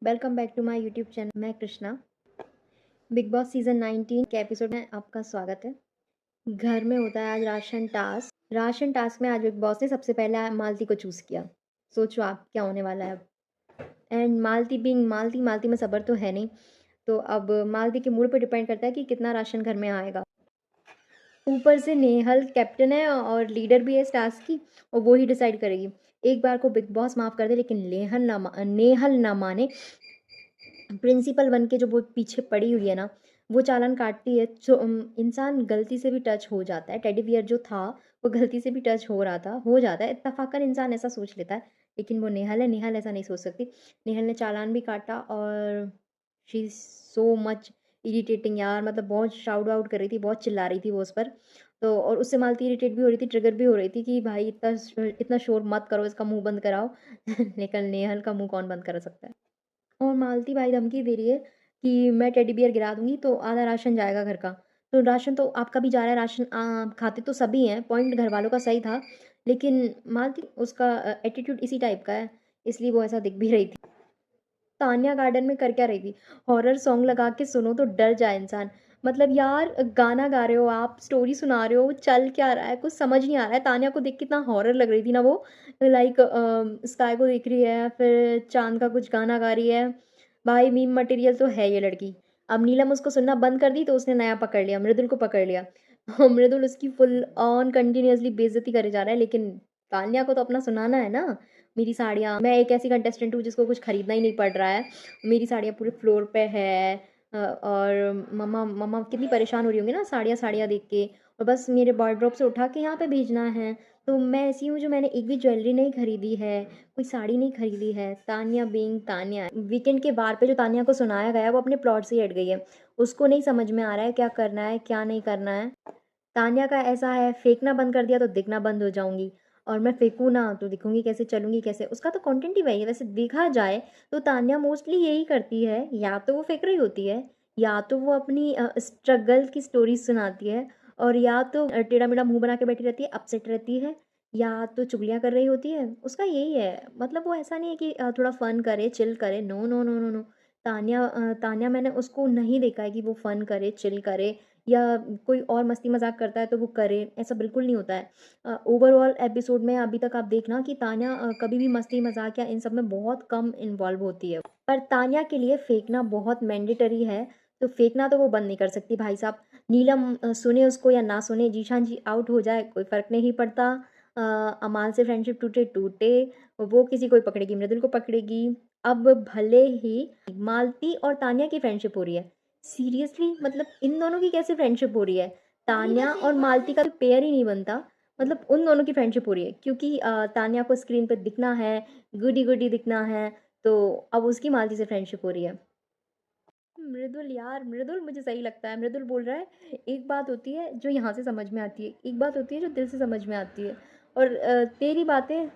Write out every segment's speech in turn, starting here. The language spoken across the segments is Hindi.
Welcome back to my YouTube channel. मैं कृष्णा। बिग बॉस सीजन 19 के एपिसोड में आपका स्वागत है। घर में होता है आज राशन टास्क में आज बिग बॉस ने सबसे पहले मालती को चूज़ किया। सोचो आप क्या होने वाला है अब। एंड मालती बीइंग मालती में सब्र तो है नहीं, तो अब मालती के मूड पर डिपेंड करता है कि कितना राशन घर में आएगा। ऊपर से नेहल कैप्टन है और लीडर भी है इस टास्क की, और वो ही डिसाइड करेगी। एक बार को बिग बॉस माफ़ कर दे, लेकिन नेहल ना माने। प्रिंसिपल बन के जो वो पीछे पड़ी हुई है ना, वो चालान काटती है। जो इंसान गलती से भी टच हो जाता है, टेडी बियर जो था वो गलती से भी टच हो जाता है, इत्तफाकन इंसान ऐसा सोच लेता है। लेकिन वो नेहल है, नेहल ऐसा नहीं सोच सकती। नेहल ने चालान भी काटा और she is so much irritating यार, मतलब बहुत शाउट आउट कर रही थी, बहुत चिल्ला रही थी वो उस पर। तो और उससे मालती इरिटेट भी हो रही थी, ट्रिगर भी हो रही थी कि भाई इतना शोर मत करो, इसका मुंह बंद कराओ। लेकिन नेहल का मुंह कौन बंद कर सकता है। और मालती भाई धमकी दे रही है कि मैं टेडी बियर गिरा दूँगी तो आधा राशन जाएगा घर का। तो राशन तो आपका भी जा रहा है, राशन खाते तो सभी हैं, पॉइंट घरवालों का सही था। लेकिन मालती उसका एटीट्यूड इसी टाइप का है, इसलिए वो ऐसा दिख भी रही थी। तान्या गार्डन में कर क्या रही थी? हॉरर सॉन्ग लगा के सुनो तो डर जाए इंसान। मतलब यार, गाना गा रहे हो आप, स्टोरी सुना रहे हो, चल क्या रहा है? कुछ समझ नहीं आ रहा है। तान्या को देख के इतना हॉरर लग रही थी ना वो, लाइक स्काई को देख रही है, फिर चाँद का कुछ गाना गा रही है। भाई मीम मटेरियल तो है ये लड़की। अब नीलम उसको सुनना बंद कर दी तो उसने नया पकड़ लिया, मृदुल को पकड़ लिया। मृदुल उसकी फुल ऑन कंटिन्यूअसली बेइज़्ज़ती करे जा रहा है, लेकिन तान्या को तो अपना सुनाना है ना। मेरी साड़ियाँ, मैं एक ऐसी कंटेस्टेंट हूँ जिसको कुछ खरीदना ही नहीं पड़ रहा है। मेरी साड़ियाँ पूरे फ्लोर पे है। और मम्मा मम्मा कितनी परेशान हो रही होंगी ना साड़ियाँ साड़ियाँ देख के, और बस मेरे वार्डरोब से उठा के यहाँ पे भेजना है। तो मैं ऐसी हूँ जो मैंने एक भी ज्वेलरी नहीं खरीदी है, कोई साड़ी नहीं खरीदी है। तान्या बीइंग तान्या। वीकेंड के वार पे जो तान्या को सुनाया गया है वो अपने प्लॉट से ही हट गई है। उसको नहीं समझ में आ रहा है क्या करना है क्या नहीं करना है। तान्या का ऐसा है, फेंकना बंद कर दिया तो दिखना बंद हो जाऊँगी, और मैं फेंकूँ ना तो दिखूँगी कैसे, चलूँगी कैसे? उसका तो कंटेंट ही वही है। वैसे देखा जाए तो तान्या मोस्टली यही करती है, या तो वो फेंक रही होती है, या तो वो अपनी स्ट्रगल की स्टोरीज़ सुनाती है, और या तो टेढ़ा-मेढ़ा मुँह बना के बैठी रहती है, अपसेट रहती है, या तो चुगलियाँ कर रही होती है। उसका यही है, मतलब वो ऐसा नहीं है कि थोड़ा फ़न करे, चिल करे। No, no, no, no, no. Tanya मैंने उसको नहीं देखा है कि वो फ़न करे, चिल करे, या कोई और मस्ती मज़ाक करता है तो वो करे, ऐसा बिल्कुल नहीं होता है। ओवरऑल एपिसोड में अभी तक आप देखना कि तान्या कभी भी मस्ती मज़ाक या इन सब में बहुत कम इन्वॉल्व होती है। पर तान्या के लिए फेंकना बहुत मैंडेटरी है, तो फेंकना तो वो बंद नहीं कर सकती भाई साहब। नीलम सुने उसको या ना सुने, जीशान जी आउट हो जाए कोई फ़र्क नहीं पड़ता। अमाल से फ्रेंडशिप टूटे टूटे, वो किसी को भी पकड़ेगी, मृदुल को पकड़ेगी। अब भले ही मालती और तान्या की फ्रेंडशिप हो रही है, सीरियसली मतलब इन दोनों की कैसे फ्रेंडशिप हो रही है? तान्या और मालती का तो पेयर ही नहीं बनता। मतलब उन दोनों की फ्रेंडशिप हो रही है क्योंकि तान्या को स्क्रीन पे दिखना है, गुडी-गुडी दिखना है, तो अब उसकी मालती से फ्रेंडशिप हो रही है। मृदुल यार, मृदुल मुझे सही लगता है। मृदुल बोल रहा है, एक बात होती है जो यहाँ से समझ में आती है, एक बात होती है जो दिल से समझ में आती है, और तेरी बातें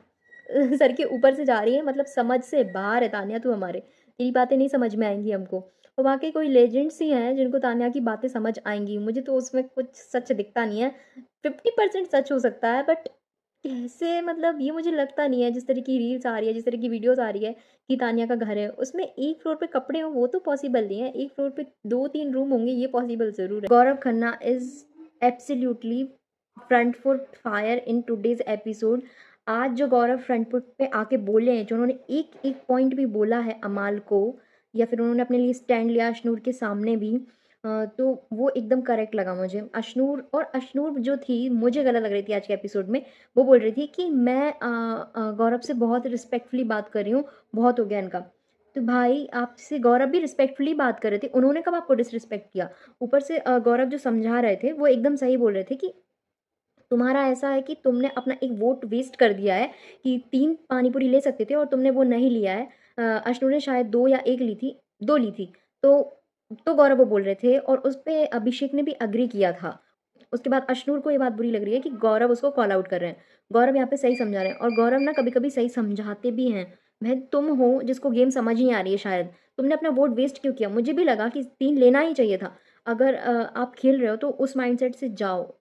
सर के ऊपर से जा रही हैं, मतलब समझ से बाहर है तान्या तू हमारे। तेरी बातें नहीं समझ में आएँगी हमको। और वाक़ई कोई लेजेंड्स ही हैं जिनको तान्या की बातें समझ आएँगी। मुझे तो उसमें कुछ सच दिखता नहीं है। 50% सच हो सकता है, बट कैसे, मतलब ये मुझे लगता नहीं है। जिस तरह की रील्स आ रही है, जिस तरह की वीडियोज़ आ रही है कि तान्या का घर है, उसमें एक फ्लोर पे कपड़े हों वो तो पॉसिबल नहीं है। एक फ्लोर पे 2-3 रूम होंगे ये पॉसिबल ज़रूर है। Gaurav Khanna is absolutely front foot fire in today's episode. आज जो गौरव फ्रंट फुट पे आके बोले हैं, जो उन्होंने एक-एक पॉइंट भी बोला है अमाल को, या फिर उन्होंने अपने लिए स्टैंड लिया अशनूर के सामने भी, तो वो एकदम करेक्ट लगा मुझे। अशनूर जो थी मुझे गलत लग रही थी आज के एपिसोड में। वो बोल रही थी कि मैं गौरव से बहुत रिस्पेक्टफुली बात कर रही हूँ, बहुत हो गया इनका। तो भाई आपसे गौरव भी रिस्पेक्टफुली बात कर रहे थे, उन्होंने कब आपको डिसरिस्पेक्ट किया? ऊपर से गौरव जो समझा रहे थे वो एकदम सही बोल रहे थे कि तुम्हारा ऐसा है कि तुमने अपना एक वोट वेस्ट कर दिया है, कि 3 पानी पूरी ले सकते थे और तुमने वो नहीं लिया है। अश्नु ने शायद 2 या 1 ली थी, 2 ली थी। तो गौरव वो बोल रहे थे, और उसपे अभिषेक ने भी एग्री किया था। उसके बाद अश्नूर को ये बात बुरी लग रही है कि गौरव उसको कॉल आउट कर रहे हैं। गौरव यहाँ पे सही समझा रहे हैं, और गौरव ना कभी-कभी सही समझाते भी हैं। बहन तुम हो जिसको गेम समझ नहीं आ रही है शायद। तुमने अपना वोट वेस्ट क्यों किया? मुझे भी लगा कि 3 लेना ही चाहिए था। अगर आप खेल रहे हो तो उस माइंडसेट से जाओ।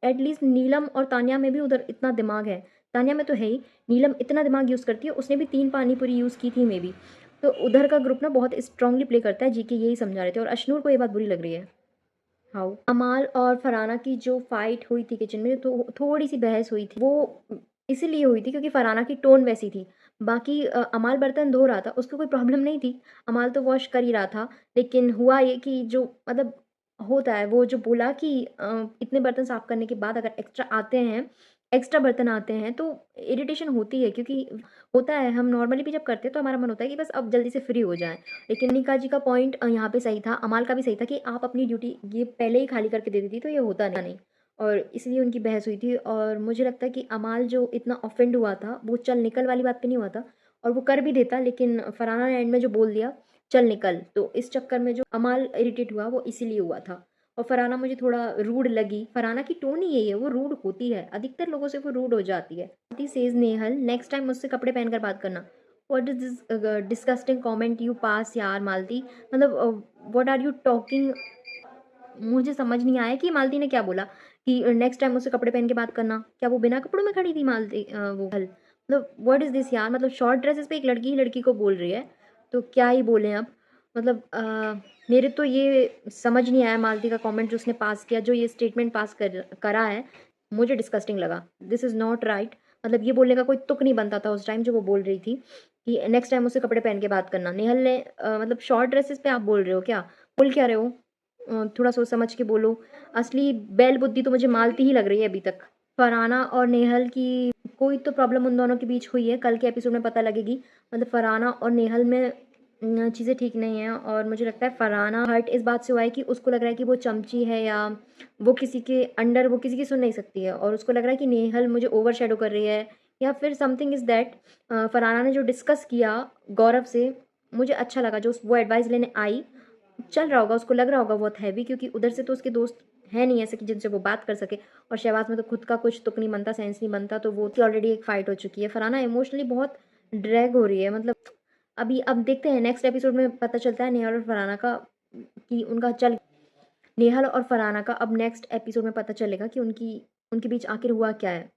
एटलीस्ट नीलम और तान्या में भी उधर इतना दिमाग है। तान्या में तो है ही, नीलम इतना दिमाग यूज़ करती है, उसने भी 3 पानी पूरी यूज़ की थी मेबी। तो उधर का ग्रुप ना बहुत स्ट्रांगली प्ले करता है, जीके यही समझा रहे थे और अशनूर को ये बात बुरी लग रही है। हाउ अमाल और फरहाना की जो फाइट हुई थी किचन में, तो थोड़ी सी बहस हुई थी, वो इसीलिए हुई थी क्योंकि फरहाना की टोन वैसी थी। बाकी अमाल बर्तन धो रहा था, उसको कोई प्रॉब्लम नहीं थी, अमाल तो वॉश कर ही रहा था। लेकिन हुआ ये कि जो मतलब होता है, वो जो बोला कि इतने बर्तन साफ करने के बाद अगर एक्स्ट्रा बर्तन आते हैं तो इरिटेशन होती है, क्योंकि होता है हम नॉर्मली भी जब करते हैं तो हमारा मन होता है कि बस अब जल्दी से फ्री हो जाएं। लेकिन निका जी का पॉइंट यहाँ पे सही था, अमाल का भी सही था कि आप अपनी ड्यूटी ये पहले ही खाली करके दे देती तो ये होता नहीं। और इसलिए उनकी बहस हुई थी और मुझे लगता है कि अमाल जो इतना ऑफेंड हुआ था वो चल निकल वाली बात पे नहीं हुआ था, और वो कर भी देता, लेकिन फरहाना ने एंड में जो बोल दिया चल निकल, तो इस चक्कर में जो अमाल इरिटेट हुआ वो इसीलिए हुआ था। और फरहाना मुझे थोड़ा रूड लगी, फरहाना की टोन ही यही है, वो रूड होती है, अधिकतर लोगों से वो रूड हो जाती है। सेज नेहल, नेक्स्ट टाइम मुझसे कपड़े पहनकर बात करना। What is this disgusting comment you pass यार मालती, मतलब व्हाट आर यू टॉकिंग। मुझे समझ नहीं आया कि मालती ने क्या बोला कि नेक्स्ट टाइम मुझसे कपड़े पहन के बात करना। क्या वो बिना कपड़ों में खड़ी थी मालती, वो हल मतलब व्हाट इज दिस यार, मतलब शॉर्ट ड्रेसेस पे एक लड़की ही लड़की को बोल रही है, तो क्या ही बोले अब। मतलब मेरे तो ये समझ नहीं आया मालती का कमेंट जो उसने पास किया, जो ये स्टेटमेंट पास करा है, मुझे डिस्कस्टिंग लगा। दिस इज़ नॉट राइट, मतलब ये बोलने का कोई तुक नहीं बनता था उस टाइम जो वो बोल रही थी कि नेक्स्ट टाइम मुझसे कपड़े पहन के बात करना। नेहल ने मतलब शॉर्ट ड्रेसेस पे आप बोल रहे हो क्या, बोल क्या रहे हो, थोड़ा सोच समझ के बोलो। असली बैल बुद्धि तो मुझे मालती ही लग रही है अभी तक। फरहाना और नेहल की कोई तो प्रॉब्लम उन दोनों के बीच हुई है, कल के एपिसोड में पता लगेगी। मतलब फरहाना और नेहल में चीज़ें ठीक नहीं हैं, और मुझे लगता है फरहाना हर्ट इस बात से हुआ है कि उसको लग रहा है कि वो चमची है, या वो किसी के अंडर वो किसी की सुन नहीं सकती है, और उसको लग रहा है कि नेहल मुझे ओवर शेडो कर रही है, या फिर समथिंग इज़ दैट। फरहाना ने जो डिस्कस किया गौरव से, मुझे अच्छा लगा, जो वो एडवाइस लेने आई, चल रहा होगा, उसको लग रहा होगा बहुत हैवी, क्योंकि उधर से तो उसके दोस्त है नहीं ऐसे कि जिनसे वो बात कर सके, और शहबाज में तो खुद का कुछ तुक नहीं बनता, सेंस नहीं बनता, तो वो ऑलरेडी एक फाइट हो चुकी है। फरहाना इमोशनली बहुत ड्रैग हो रही है, मतलब अभी अब देखते हैं नेक्स्ट एपिसोड में पता चलता है नेहल और फरहाना का कि उनका चल नेहल और फरहाना का अब नेक्स्ट एपिसोड में पता चलेगा कि उनकी उनके बीच आखिर हुआ क्या है।